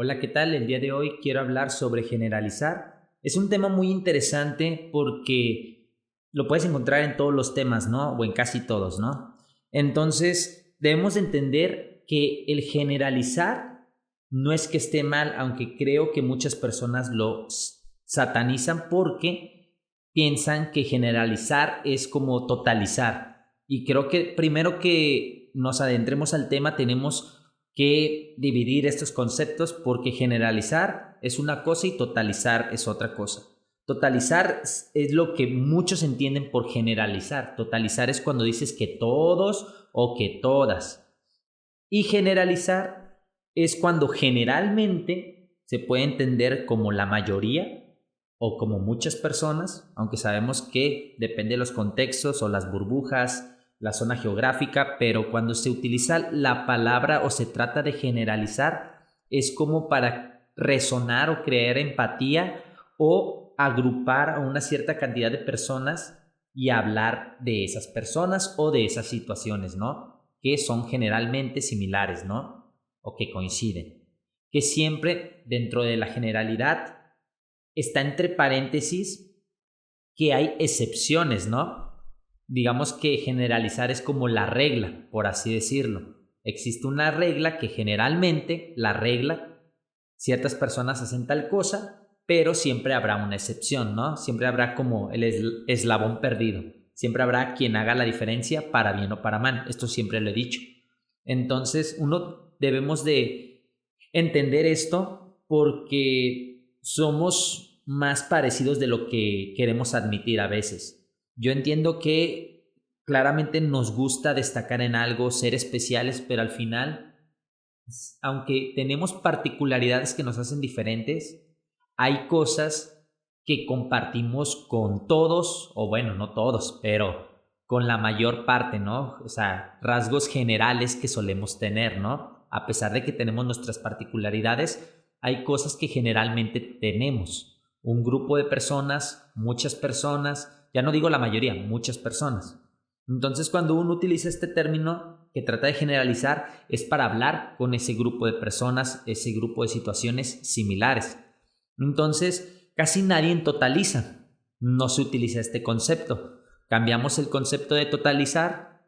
Hola, ¿qué tal? El día de hoy quiero hablar sobre generalizar. Es un tema muy interesante porque lo puedes encontrar en todos los temas, ¿no? O en casi todos, ¿no? Entonces, debemos entender que el generalizar no es que esté mal, aunque creo que muchas personas lo satanizan porque piensan que generalizar es como totalizar. Y creo que primero que nos adentremos al tema tenemos que dividir estos conceptos porque generalizar es una cosa y totalizar es otra cosa. Totalizar es lo que muchos entienden por generalizar. Totalizar es cuando dices que todos o que todas. Y generalizar es cuando generalmente se puede entender como la mayoría o como muchas personas, aunque sabemos que depende de los contextos o las burbujas, la zona geográfica, pero cuando se utiliza la palabra o se trata de generalizar, es como para resonar o crear empatía o agrupar a una cierta cantidad de personas y hablar de esas personas o de esas situaciones, ¿no? Que son generalmente similares, ¿no? O que coinciden. Que siempre dentro de la generalidad está entre paréntesis que hay excepciones, ¿no? Digamos que generalizar es como la regla, por así decirlo. Existe una regla que generalmente la regla, ciertas personas hacen tal cosa, pero siempre habrá una excepción, ¿no? Siempre habrá como el eslabón perdido. Siempre habrá quien haga la diferencia para bien o para mal. Esto siempre lo he dicho. Entonces, uno debemos de entender esto porque somos más parecidos de lo que queremos admitir a veces. Yo entiendo que claramente nos gusta destacar en algo, ser especiales, pero al final, aunque tenemos particularidades que nos hacen diferentes, hay cosas que compartimos con todos, o bueno, no todos, pero con la mayor parte, ¿no? O sea, rasgos generales que solemos tener, ¿no? A pesar de que tenemos nuestras particularidades, hay cosas que generalmente tenemos. Un grupo de personas, muchas personas, ya no digo la mayoría, muchas personas. Entonces, cuando uno utiliza este término que trata de generalizar, es para hablar con ese grupo de personas, ese grupo de situaciones similares. Entonces, casi nadie totaliza. No se utiliza este concepto. Cambiamos el concepto de totalizar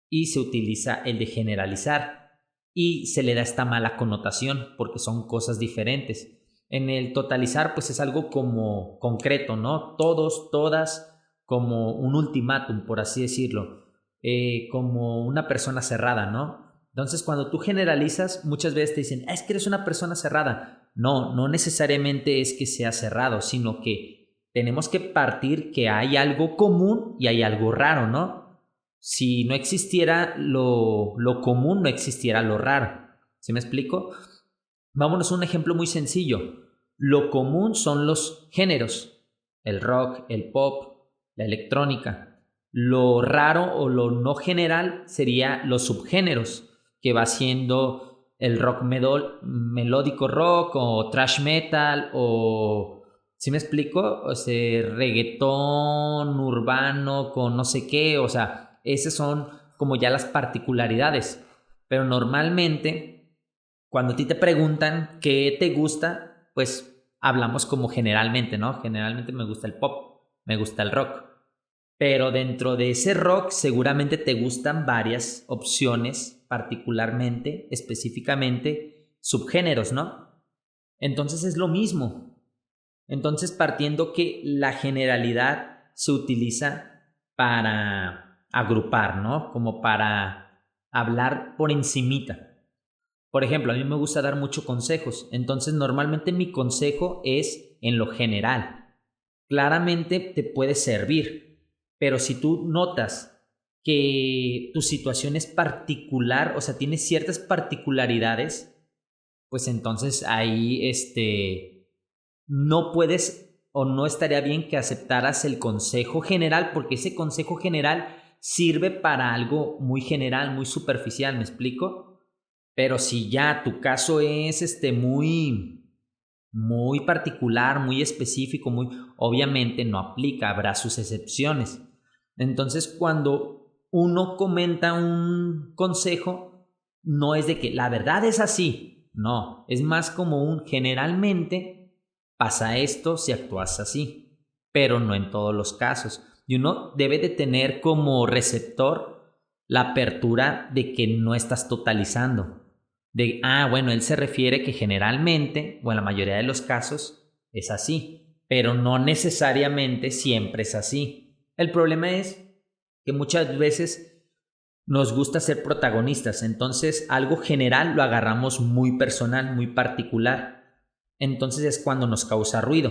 y se utiliza el de generalizar. Y se le da esta mala connotación porque son cosas diferentes. En el totalizar, pues es algo como concreto, ¿no? Todos, todas, como un ultimátum, por así decirlo. Como una persona cerrada, ¿no? Entonces, cuando tú generalizas, muchas veces te dicen, es que eres una persona cerrada. No, no necesariamente es que sea cerrado, sino que tenemos que partir que hay algo común y hay algo raro, ¿no? Si no existiera lo común, no existiera lo raro. ¿Sí me explico? Vámonos a un ejemplo muy sencillo. Lo común son los géneros, el rock, el pop, la electrónica. Lo raro o lo no general sería los subgéneros, que va siendo el rock melódico rock o thrash metal o, ¿sí me explico? O sea, reggaetón urbano con no sé qué, o sea, esas son como ya las particularidades. Pero normalmente cuando a ti te preguntan qué te gusta, pues hablamos como generalmente, ¿no? Generalmente me gusta el pop, me gusta el rock. Pero dentro de ese rock seguramente te gustan varias opciones, particularmente, específicamente, subgéneros, ¿no? Entonces es lo mismo. Entonces partiendo que la generalidad se utiliza para agrupar, ¿no? Como para hablar por encimita. Por ejemplo, a mí me gusta dar muchos consejos, entonces normalmente mi consejo es en lo general. Claramente te puede servir, pero si tú notas que tu situación es particular, o sea, tiene ciertas particularidades, pues entonces ahí no puedes o no estaría bien que aceptaras el consejo general, porque ese consejo general sirve para algo muy general, muy superficial, ¿me explico? Pero si ya tu caso es muy particular, muy específico, muy obviamente no aplica, habrá sus excepciones. Entonces, cuando uno comenta un consejo, no es de que la verdad es así. No, es más como un generalmente pasa esto si actúas así, pero no en todos los casos. Y uno debe de tener como receptor la apertura de que no estás totalizando. Bueno, él se refiere que generalmente, o en la mayoría de los casos, es así, pero no necesariamente siempre es así. El problema es que muchas veces nos gusta ser protagonistas, entonces algo general lo agarramos muy personal, muy particular. Entonces es cuando nos causa ruido.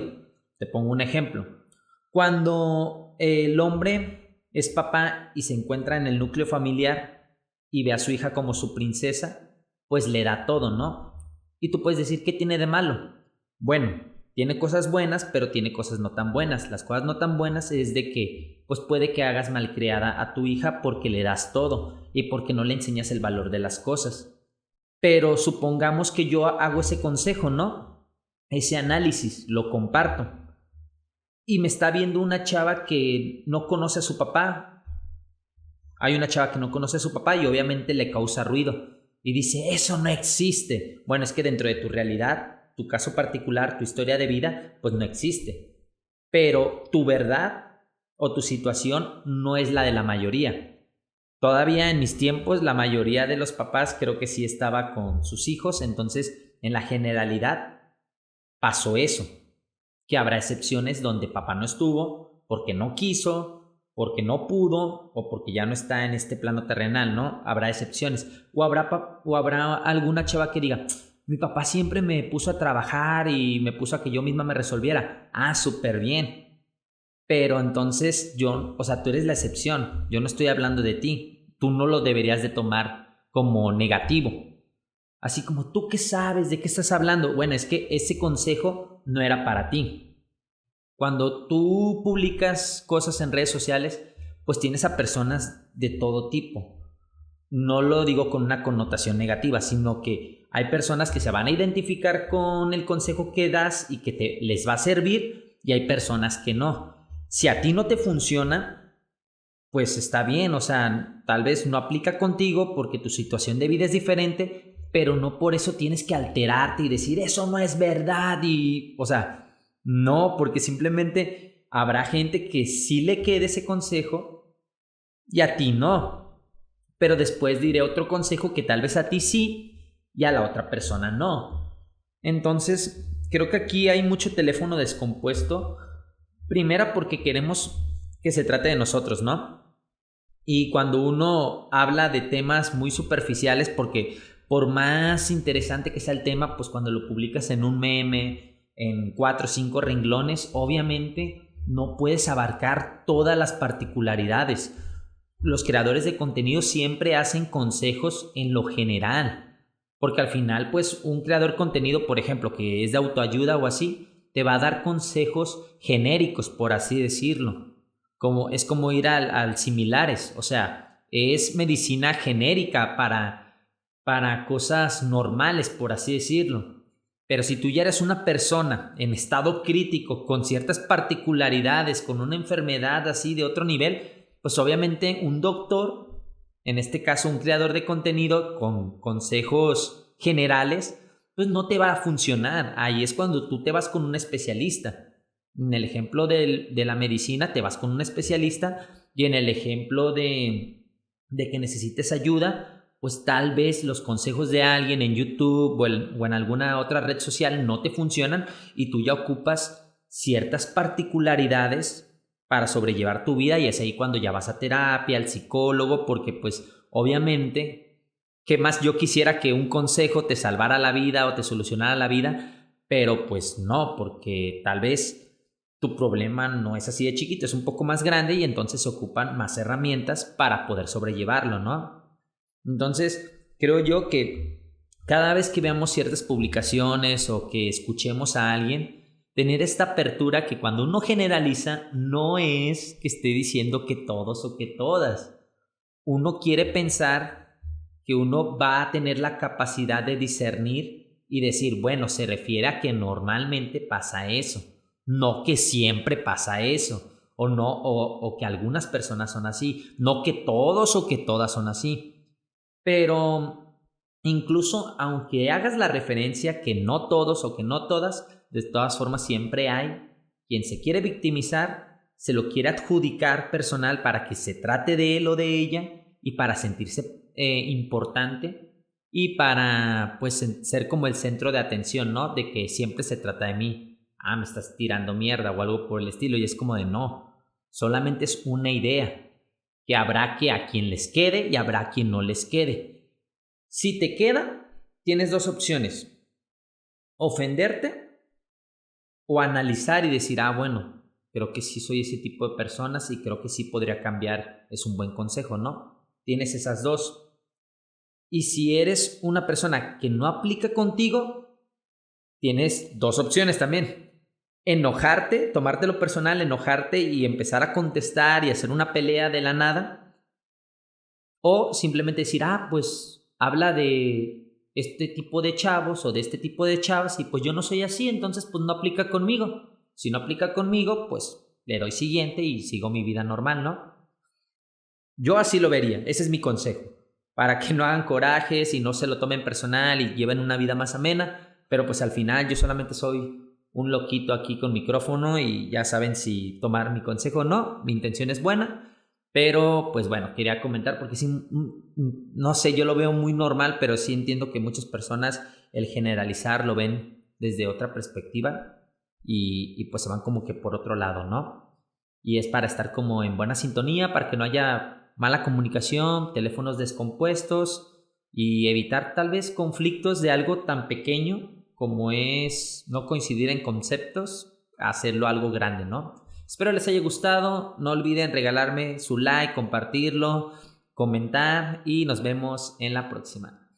Te pongo un ejemplo. Cuando el hombre es papá y se encuentra en el núcleo familiar y ve a su hija como su princesa, pues le da todo, ¿no? Y tú puedes decir, ¿qué tiene de malo? Bueno, tiene cosas buenas, pero tiene cosas no tan buenas. Las cosas no tan buenas es de que, pues puede que hagas malcriada a tu hija porque le das todo y porque no le enseñas el valor de las cosas. Pero supongamos que yo hago ese consejo, ¿no? Ese análisis, lo comparto. Y me está viendo una chava que no conoce a su papá. Hay una chava que no conoce a su papá y obviamente le causa ruido. Y dice, eso no existe. Bueno, es que dentro de tu realidad, tu caso particular, tu historia de vida, pues no existe. Pero tu verdad o tu situación no es la de la mayoría. Todavía en mis tiempos, la mayoría de los papás creo que sí estaba con sus hijos, entonces en la generalidad pasó eso. Que habrá excepciones donde papá no estuvo porque no quiso, porque no pudo o porque ya no está en este plano terrenal, ¿no? Habrá excepciones. O habrá alguna chava que diga, mi papá siempre me puso a trabajar y me puso a que yo misma me resolviera. Ah, súper bien. Pero entonces tú eres la excepción. Yo no estoy hablando de ti. Tú no lo deberías de tomar como negativo. Así como, ¿tú qué sabes? ¿De qué estás hablando? Bueno, es que ese consejo no era para ti. Cuando tú publicas cosas en redes sociales, pues tienes a personas de todo tipo. No lo digo con una connotación negativa, sino que hay personas que se van a identificar con el consejo que das y que les va a servir, y hay personas que no. Si a ti no te funciona, pues está bien, o sea, tal vez no aplica contigo porque tu situación de vida es diferente, pero no por eso tienes que alterarte y decir, eso no es verdad, o sea, no, porque simplemente habrá gente que sí le quede ese consejo y a ti no, pero después diré otro consejo que tal vez a ti sí y a la otra persona no. Entonces, creo que aquí hay mucho teléfono descompuesto, primera porque queremos que se trate de nosotros, ¿no? Y cuando uno habla de temas muy superficiales, porque por más interesante que sea el tema, pues cuando lo publicas en un meme, en 4 o 5 renglones, obviamente no puedes abarcar todas las particularidades. Los creadores de contenido siempre hacen consejos en lo general, porque al final, pues un creador de contenido, por ejemplo, que es de autoayuda o así, te va a dar consejos genéricos, por así decirlo. Es como ir al similares, o sea, es medicina genérica para cosas normales, por así decirlo. Pero si tú ya eres una persona en estado crítico, con ciertas particularidades, con una enfermedad así de otro nivel, pues obviamente un doctor, en este caso un creador de contenido con consejos generales, pues no te va a funcionar. Ahí es cuando tú te vas con un especialista. En el ejemplo de la medicina te vas con un especialista, y en el ejemplo de que necesites ayuda, pues tal vez los consejos de alguien en YouTube o en alguna otra red social no te funcionan y tú ya ocupas ciertas particularidades para sobrellevar tu vida, y es ahí cuando ya vas a terapia, al psicólogo, porque pues obviamente, ¿qué más yo quisiera que un consejo te salvara la vida o te solucionara la vida? Pero pues no, porque tal vez tu problema no es así de chiquito, es un poco más grande y entonces se ocupan más herramientas para poder sobrellevarlo, ¿no? Entonces, creo yo que cada vez que veamos ciertas publicaciones o que escuchemos a alguien, tener esta apertura que cuando uno generaliza no es que esté diciendo que todos o que todas. Uno quiere pensar que uno va a tener la capacidad de discernir y decir, bueno, se refiere a que normalmente pasa eso, no que siempre pasa eso, o no, o que algunas personas son así, no que todos o que todas son así. Pero Incluso aunque hagas la referencia que no todos o que no todas, de todas formas siempre hay quien se quiere victimizar, se lo quiere adjudicar personal para que se trate de él o de ella y para sentirse importante y para pues ser como el centro de atención, ¿no? De que siempre se trata de mí. Ah, me estás tirando mierda o algo por el estilo, y es como de no, solamente es una idea que habrá que a quien les quede y habrá a quien no les quede. Si te queda, tienes dos opciones: ofenderte o analizar y decir, ah, bueno, creo que sí soy ese tipo de personas y creo que sí podría cambiar. Es un buen consejo, ¿no? Tienes esas dos. Y si eres una persona que no aplica contigo, tienes dos opciones también: enojarte, tomártelo personal, enojarte y empezar a contestar y hacer una pelea de la nada, o simplemente decir, ah, pues habla de este tipo de chavos o de este tipo de chavas y pues yo no soy así, entonces pues no aplica conmigo. Si no aplica conmigo, pues le doy siguiente y sigo mi vida normal, ¿no? Yo así lo vería, ese es mi consejo, para que no hagan corajes y no se lo tomen personal y lleven una vida más amena, pero pues al final yo solamente soy un loquito aquí con micrófono y ya saben si tomar mi consejo o no, mi intención es buena, pero pues bueno, quería comentar porque sí, no sé, yo lo veo muy normal, pero sí entiendo que muchas personas el generalizar lo ven desde otra perspectiva y pues se van como que por otro lado, ¿no? Y es para estar como en buena sintonía, para que no haya mala comunicación, teléfonos descompuestos y evitar tal vez conflictos de algo tan pequeño como es no coincidir en conceptos, hacerlo algo grande, ¿no? Espero les haya gustado, no olviden regalarme su like, compartirlo, comentar y nos vemos en la próxima.